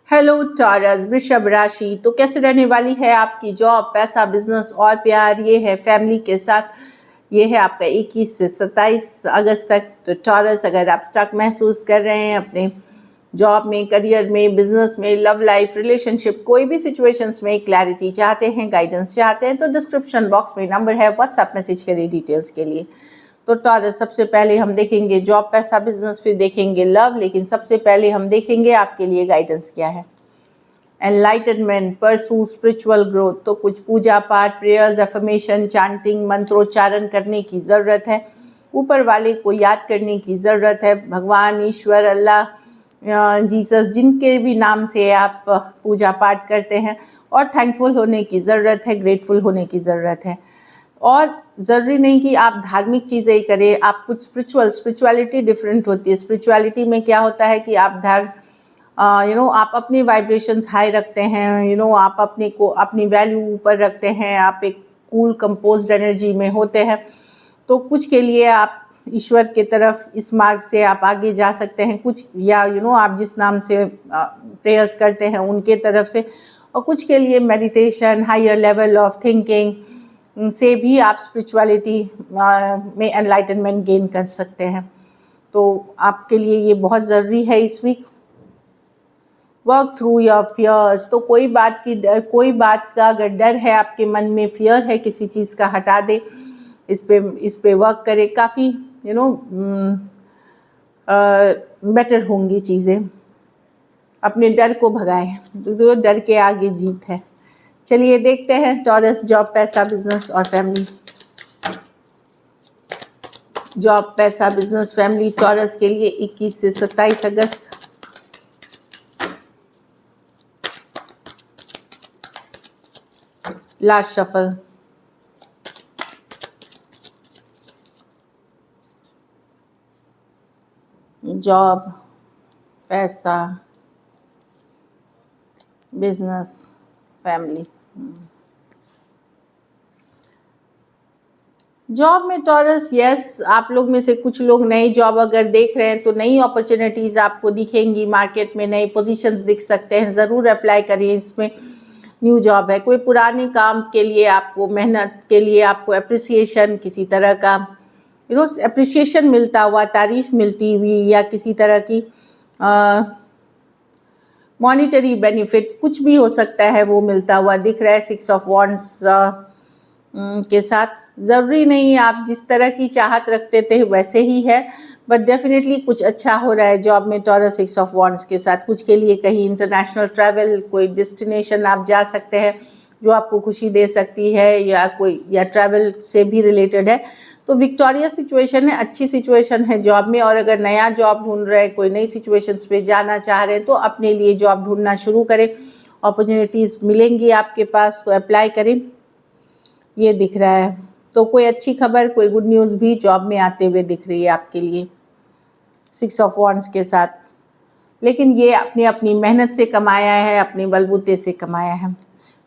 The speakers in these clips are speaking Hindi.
हेलो टॉरस, वृषभ राशि। तो कैसे रहने वाली है आपकी जॉब, पैसा, बिजनेस और प्यार। ये है फैमिली के साथ। ये है आपका 21 से 27 अगस्त तक। तो टॉरस, अगर आप स्टक महसूस कर रहे हैं अपने जॉब में, करियर में, बिजनेस में, लव लाइफ, रिलेशनशिप, कोई भी सिचुएशंस में क्लैरिटी चाहते हैं, गाइडेंस चाहते हैं, तो डिस्क्रिप्शन बॉक्स में नंबर है, व्हाट्सएप मैसेज करिए डिटेल्स के लिए। तो टॉरस, सबसे पहले हम देखेंगे जॉब, पैसा, बिजनेस, फिर देखेंगे लव, लेकिन सबसे पहले हम देखेंगे आपके लिए गाइडेंस क्या है। एनलाइटनमेंट, परसू स्पिरिचुअल ग्रोथ। तो कुछ पूजा पाठ, प्रेयर्स, एफर्मेशन, चांटिंग, मंत्रोच्चारण करने की ज़रूरत है। ऊपर वाले को याद करने की ज़रूरत है। भगवान, ईश्वर, अल्लाह, जीसस, जिनके भी नाम से आप पूजा पाठ करते हैं। और थैंकफुल होने की ज़रूरत है, ग्रेटफुल होने की ज़रूरत है। और ज़रूरी नहीं कि आप धार्मिक चीज़ें ही करें, आप कुछ स्पिरिचुअलिटी डिफरेंट होती है। स्पिरिचुअलिटी में क्या होता है कि आप आप अपनी वाइब्रेशंस हाई रखते हैं, आप अपनी वैल्यू ऊपर रखते हैं, आप एक कूल कंपोज्ड एनर्जी में होते हैं। तो कुछ के लिए आप ईश्वर के तरफ इस मार्ग से आप आगे जा सकते हैं, कुछ या आप जिस नाम से प्रेयर्स करते हैं उनके तरफ से। और कुछ के लिए meditation, higher level of thinking से भी आप स्पिरिचुअलिटी में एनलाइटनमेंट गेन कर सकते हैं। तो आपके लिए ये बहुत ज़रूरी है इस week. Work through your fears. तो कोई बात का अगर डर है आपके मन में, फियर है किसी चीज़ का, हटा दे, इस पे वर्क करें। काफ़ी बेटर होंगी चीज़ें। अपने डर को भगाएं, तो डर के आगे जीत है। चलिए देखते हैं टॉरस, जॉब, पैसा, बिजनेस और फैमिली। जॉब, पैसा, बिजनेस, फैमिली टॉरस के लिए 21 से 27 अगस्त। Last shuffle. जॉब, पैसा, बिजनेस, फैमिली। जॉब में टॉरस, यस, आप लोग में से कुछ लोग नई जॉब अगर देख रहे हैं तो नई अपॉर्चुनिटीज़ आपको दिखेंगी। मार्केट में नए पोजीशंस दिख सकते हैं, ज़रूर अप्लाई करिए इसमें। न्यू जॉब है। कोई पुराने काम के लिए आपको, मेहनत के लिए आपको अप्रिसिएशन, किसी तरह का अप्रिसिएशन मिलता हुआ, तारीफ मिलती हुई, या किसी तरह की मॉनिटरी बेनिफिट, कुछ भी हो सकता है, वो मिलता हुआ दिख रहा है 6 ऑफ वॉन्ड्स के साथ। ज़रूरी नहीं आप जिस तरह की चाहत रखते थे वैसे ही है, बट डेफिनेटली कुछ अच्छा हो रहा है जॉब में टॉरस 6 ऑफ वॉन्ड्स के साथ। कुछ के लिए कहीं इंटरनेशनल ट्रैवल, कोई डेस्टिनेशन आप जा सकते हैं जो आपको खुशी दे सकती है, या ट्रैवल से भी रिलेटेड है। तो विक्टोरियस सिचुएशन है, अच्छी सिचुएशन है जॉब में। और अगर नया जॉब ढूंढ रहे हैं, कोई नई सिचुएशंस पे जाना चाह रहे हैं, तो अपने लिए जॉब ढूंढना शुरू करें। अपॉर्चुनिटीज़ मिलेंगी आपके पास, तो अप्लाई करें, ये दिख रहा है। तो कोई अच्छी खबर, कोई गुड न्यूज़ भी जॉब में आते हुए दिख रही है आपके लिए 6 ऑफ वॉन्ड्स के साथ। लेकिन ये अपनी अपनी मेहनत से कमाया है, अपने बलबूते से कमाया है।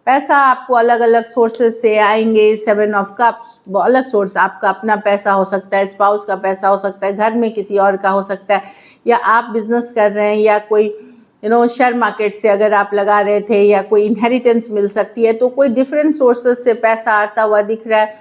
पैसा आपको अलग अलग सोर्सेज से आएंगे। 7 ऑफ कप्स, अलग सोर्स, आपका अपना पैसा हो सकता है, स्पाउस का पैसा हो सकता है, घर में किसी और का हो सकता है, या आप बिजनेस कर रहे हैं, या कोई शेयर मार्केट से अगर आप लगा रहे थे, या कोई इनहेरिटेंस मिल सकती है। तो कोई डिफरेंट सोर्सेज से पैसा आता हुआ दिख रहा है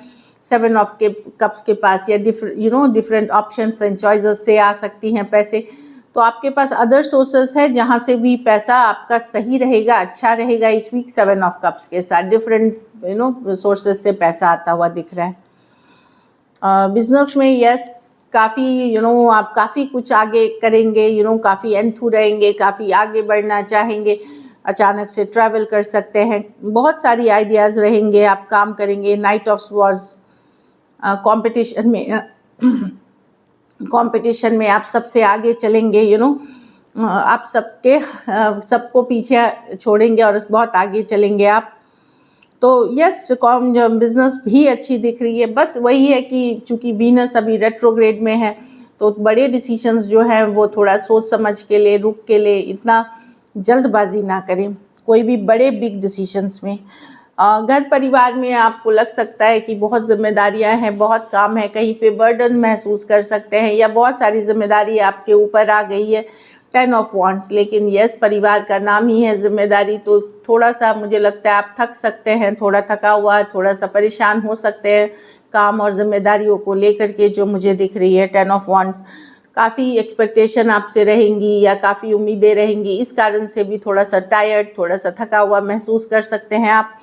7 ऑफ के कप्स के पास, या डिफरेंट ऑप्शंस एंड चॉइसेस से आ सकती हैं पैसे। तो आपके पास अदर सोर्सेस है जहाँ से भी पैसा आपका सही रहेगा, अच्छा रहेगा इस वीक। 7 ऑफ कप्स के साथ डिफरेंट सोर्सेस से पैसा आता हुआ दिख रहा है। बिजनेस में यस, काफ़ी आप काफ़ी कुछ आगे करेंगे, काफ़ी एंथू रहेंगे, काफ़ी आगे बढ़ना चाहेंगे। अचानक से ट्रैवल कर सकते हैं, बहुत सारी आइडियाज़ रहेंगे, आप काम करेंगे। नाइट ऑफ स्वॉर्ड्स, कंपटीशन में आप सबसे आगे चलेंगे। आप सबको पीछे छोड़ेंगे और बहुत आगे चलेंगे आप। तो यस, बिजनेस भी अच्छी दिख रही है। बस वही है कि चूंकि वीनस अभी रेट्रोग्रेड में है, तो बड़े डिसीजंस जो हैं वो थोड़ा सोच समझ के ले, रुक के ले, इतना जल्दबाजी ना करें कोई भी बड़े बिग डिसीजंस में। घर परिवार में आपको लग सकता है कि बहुत जिम्मेदारियां हैं, बहुत काम है, कहीं पे बर्डन महसूस कर सकते हैं, या बहुत सारी जिम्मेदारी आपके ऊपर आ गई है। 10 ऑफ वॉन्ड्स, लेकिन यस परिवार का नाम ही है जिम्मेदारी, तो थोड़ा सा मुझे लगता है आप थक सकते हैं, थोड़ा थका हुआ, थोड़ा सा परेशान हो सकते हैं काम और जिम्मेदारियों को लेकर के, जो मुझे दिख रही है 10 ऑफ वॉन्ड्स। काफ़ी एक्सपेक्टेशन आपसे रहेंगी या काफ़ी उम्मीदें रहेंगी, इस कारण से भी थोड़ा सा टायर्ड, थोड़ा सा थका हुआ महसूस कर सकते हैं आप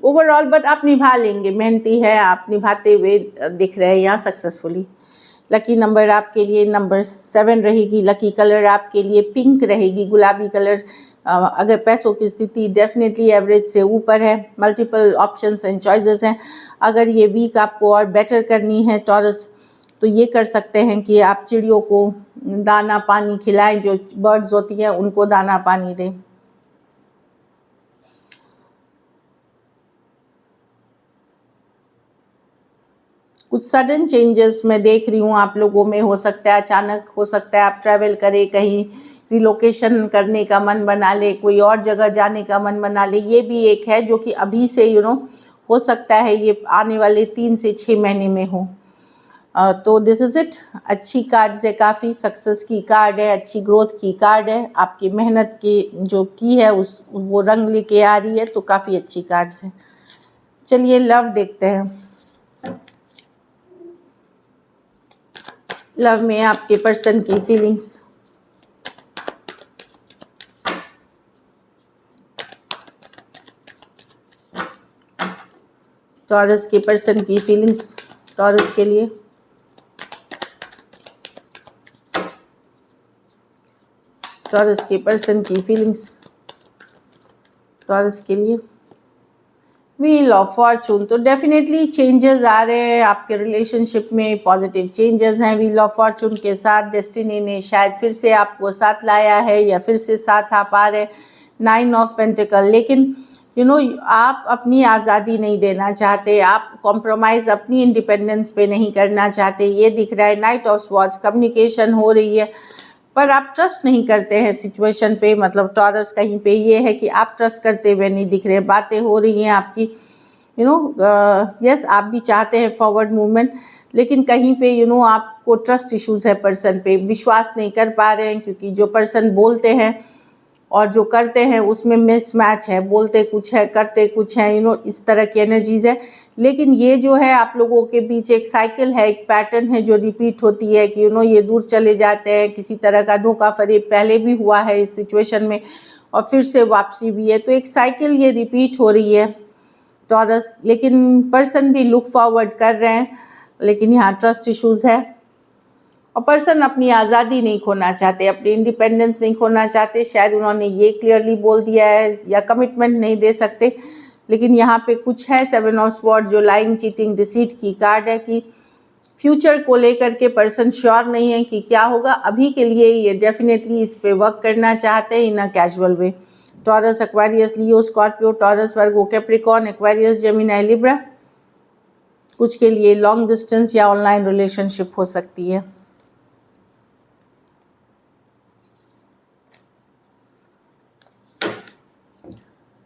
ओवरऑल, बट आप निभा लेंगे, मेहनती है आप, निभाते हुए दिख रहे हैं यहाँ सक्सेसफुली। लकी नंबर आपके लिए नंबर 7 रहेगी। लकी कलर आपके लिए पिंक रहेगी, गुलाबी कलर। अगर पैसों की स्थिति डेफिनेटली एवरेज से ऊपर है, मल्टीपल ऑप्शंस एंड चॉइसेस हैं। अगर ये वीक आपको और बेटर करनी है टॉरस, तो ये कर सकते हैं कि आप चिड़ियों को दाना पानी खिलाएं, जो बर्ड्स होती हैं उनको दाना पानी दें। कुछ सडन चेंजेस मैं देख रही हूँ आप लोगों में, हो सकता है अचानक, हो सकता है आप ट्रैवल करें, कहीं रिलोकेशन करने का मन बना ले, कोई और जगह जाने का मन बना ले। ये भी एक है जो कि अभी से हो सकता है ये आने वाले 3 से 6 महीने में हो। तो दिस इज़ इट। अच्छी कार्ड है, काफ़ी सक्सेस की कार्ड है, अच्छी ग्रोथ की कार्ड है, आपकी मेहनत की जो की है वो रंग लेके आ रही है, तो काफ़ी अच्छी कार्ड्स है। चलिए लव देखते हैं। लव में आपके पर्सन की फीलिंग्स। टॉरस के पर्सन की फीलिंग्स टॉरस के लिए। टॉरस के पर्सन की फीलिंग्स टॉरस के लिए। व्हील ऑफ फॉर्चून, तो डेफिनेटली चेंजेस आ रहे हैं आपके रिलेशनशिप में, पॉजिटिव चेंजेस हैं। व्हील ऑफ फॉर्चून के साथ डेस्टिनी ने शायद फिर से आपको साथ लाया है या फिर से साथ आप आ रहे। 9 ऑफ पेंटिकल, लेकिन आप अपनी आज़ादी नहीं देना चाहते, आप कॉम्प्रोमाइज़ अपनी इंडिपेंडेंस पे नहीं करना चाहते, ये दिख रहा है। नाइट ऑफ स्वॉर्ड्स, कम्युनिकेशन हो रही है पर आप ट्रस्ट नहीं करते हैं सिचुएशन पे, मतलब टॉरस कहीं पे ये है कि आप ट्रस्ट करते हुए नहीं दिख रहे। बातें हो रही हैं आपकी, यस आप भी चाहते हैं फॉरवर्ड मूवमेंट, लेकिन कहीं पे आपको ट्रस्ट इश्यूज़ है, पर्सन पे विश्वास नहीं कर पा रहे हैं, क्योंकि जो पर्सन बोलते हैं और जो करते हैं उसमें मिसमैच है, बोलते कुछ है करते कुछ है, इस तरह की एनर्जीज़ है। लेकिन ये जो है आप लोगों के बीच एक साइकिल है, एक पैटर्न है जो रिपीट होती है कि ये दूर चले जाते हैं, किसी तरह का धोखा फरेब पहले भी हुआ है इस सिचुएशन में और फिर से वापसी भी है, तो एक साइकिल ये रिपीट हो रही है टॉरस। लेकिन पर्सन भी लुक फॉरवर्ड कर रहे हैं, लेकिन यहाँ ट्रस्ट इश्यूज़ है और पर्सन अपनी आज़ादी नहीं खोना चाहते, अपनी इंडिपेंडेंस नहीं खोना चाहते। शायद उन्होंने ये क्लियरली बोल दिया है या कमिटमेंट नहीं दे सकते, लेकिन यहाँ पे कुछ है 7 ऑफ स्वॉर्ड जो लाइंग, चीटिंग, डिसीट की कार्ड है कि फ्यूचर को लेकर के पर्सन श्योर नहीं है कि क्या होगा। अभी के लिए ये डेफिनेटली इस पे वर्क करना चाहते हैं in a casual way. Taurus, Aquarius, Leo, Scorpio, Taurus, Virgo, Capricorn, Aquarius, Gemini, Libra. कुछ के लिए लॉन्ग डिस्टेंस या ऑनलाइन रिलेशनशिप हो सकती है।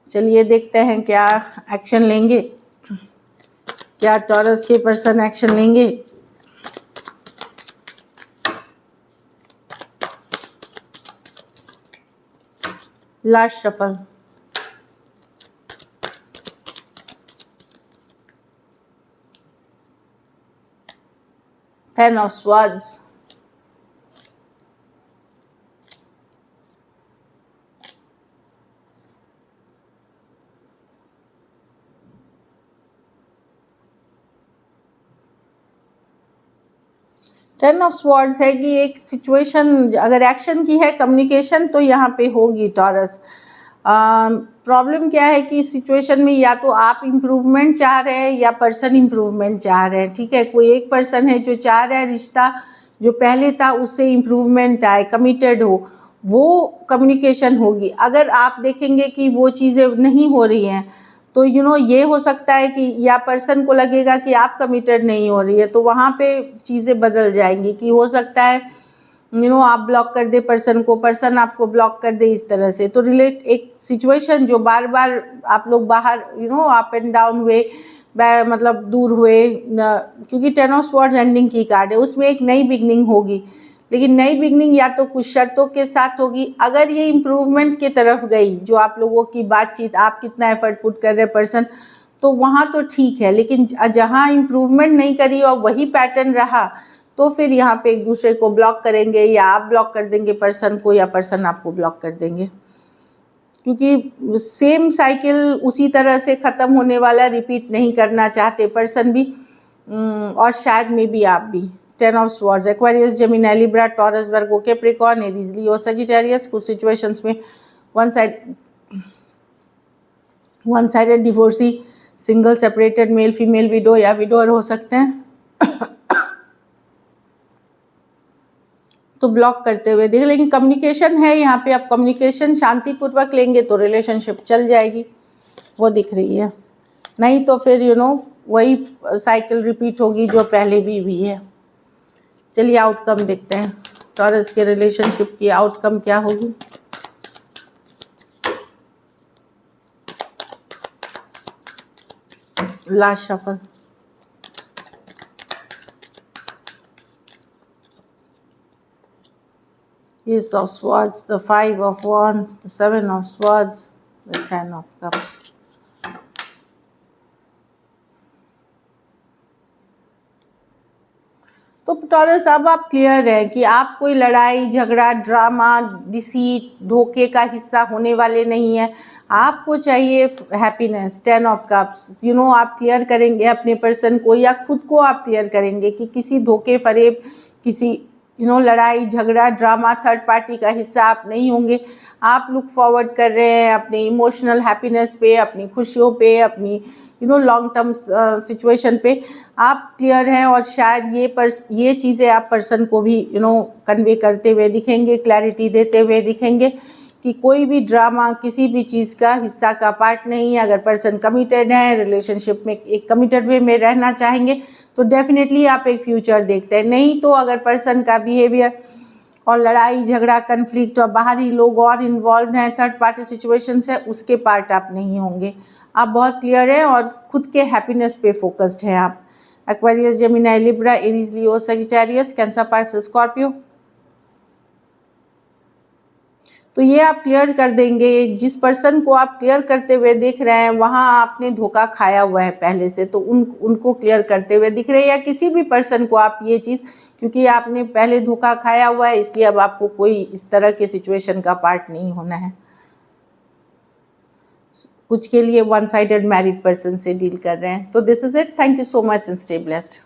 चलिए देखते हैं क्या एक्शन लेंगे, क्या टॉरस के पर्सन एक्शन लेंगे। Last shuffle. Ten of Swords, ten of swords है कि एक सिचुएशन अगर एक्शन की है, कम्युनिकेशन तो यहाँ पे होगी टॉरस। प्रॉब्लम क्या है कि सिचुएशन में या तो आप इम्प्रूवमेंट चाह रहे हैं या पर्सन इम्प्रूवमेंट चाह रहे हैं, ठीक है। कोई एक पर्सन है जो चाह रहा है रिश्ता जो पहले था उससे इम्प्रूवमेंट आए, कमिटेड हो, वो कम्युनिकेशन होगी। अगर आप देखेंगे कि वो चीज़ें नहीं हो रही हैं तो ये हो सकता है कि या पर्सन को लगेगा कि आप कमिटेड नहीं हो रही है, तो वहाँ पे चीज़ें बदल जाएंगी कि हो सकता है आप ब्लॉक कर दे पर्सन को, पर्सन आपको ब्लॉक कर दे, इस तरह से। तो रिलेट एक सिचुएशन जो बार बार आप लोग बाहर अप एंड डाउन हुए, मतलब दूर हुए, क्योंकि 10 ऑफ स्वॉर्ड्स एंडिंग की कार्ड है, उसमें एक नई बिगनिंग होगी। लेकिन नई बिगनिंग या तो कुछ शर्तों के साथ होगी। अगर ये इम्प्रूवमेंट की तरफ गई, जो आप लोगों की बातचीत, आप कितना एफर्ट पुट कर रहे पर्सन, तो वहाँ तो ठीक है। लेकिन जहाँ इम्प्रूवमेंट नहीं करी और वही पैटर्न रहा, तो फिर यहाँ पे एक दूसरे को ब्लॉक करेंगे, या आप ब्लॉक कर देंगे पर्सन को, या पर्सन आपको ब्लॉक कर देंगे, क्योंकि सेम साइकिल उसी तरह से ख़त्म होने वाला रिपीट नहीं करना चाहते पर्सन भी, और शायद में भी आप भी। 10 of swords, Aquarius, Gemini, Libra, taurus, Virgo, Capricorn, Aries, Leo, Sagittarius. कुछ सिचुएशंस में one sided divorcee, single, separated, male female, window या विडोअर हो सकते हैं, तो ब्लॉक करते हुए देख। लेकिन कम्युनिकेशन है यहाँ पे, आप कम्युनिकेशन शांतिपूर्वक लेंगे तो रिलेशनशिप चल जाएगी, वो दिख रही है। नहीं तो फिर वही साइकिल रिपीट होगी जो पहले भी हुई है। चलिए आउटकम देखते हैं, टॉरस के रिलेशनशिप की आउटकम क्या होगी। Last shuffle, Ace of Swords, the 5 of Wands, the 7 of Swords, the 10 of Cups. तो टॉरस, अब आप क्लियर हैं कि आप कोई लड़ाई झगड़ा, ड्रामा, डिसीट, धोखे का हिस्सा होने वाले नहीं हैं। आपको चाहिए हैप्पीनेस, 10 ऑफ कप्स। आप क्लियर करेंगे अपने पर्सन को, या खुद को आप क्लियर करेंगे कि किसी धोखे फरेब, किसी लड़ाई झगड़ा, ड्रामा, थर्ड पार्टी का हिस्सा आप नहीं होंगे। आप लुक फॉरवर्ड कर रहे हैं अपने इमोशनल हैप्पीनेस पे, अपनी खुशियों पे, अपनी लॉन्ग टर्म सिचुएशन पे आप क्लियर हैं। और शायद ये चीज़ें आप पर्सन को भी कन्वे करते हुए दिखेंगे, क्लैरिटी देते हुए दिखेंगे कि कोई भी ड्रामा किसी भी चीज़ का हिस्सा का पार्ट नहीं है। अगर पर्सन कमिटेड है, रिलेशनशिप में एक कमिटेड वे में रहना चाहेंगे, तो डेफिनेटली आप एक फ्यूचर देखते हैं। नहीं तो अगर पर्सन का बिहेवियर और लड़ाई झगड़ा, कन्फ्लिक्ट और बाहरी लोग और इन्वॉल्व हैं, थर्ड पार्टी सिचुएशंस है, उसके पार्ट आप नहीं होंगे। आप बहुत क्लियर हैं और खुद के हैप्पीनेस पे फोकस्ड हैं आप। एक्वेरियस, जेमिनी, लिब्रा, एरीज, लियो, सजिटेरियस, कैंसर, पाइसेस, स्कॉर्पियो, तो ये आप क्लियर कर देंगे। जिस पर्सन को आप क्लियर करते हुए देख रहे हैं, वहाँ आपने धोखा खाया हुआ है पहले से, तो उनको क्लियर करते हुए दिख रहे हैं। या किसी भी पर्सन को आप ये चीज़, क्योंकि आपने पहले धोखा खाया हुआ है, इसलिए अब आपको कोई इस तरह के सिचुएशन का पार्ट नहीं होना है। कुछ के लिए वन साइडेड मैरिड पर्सन से डील कर रहे हैं। तो this is it, thank you so much and stay blessed.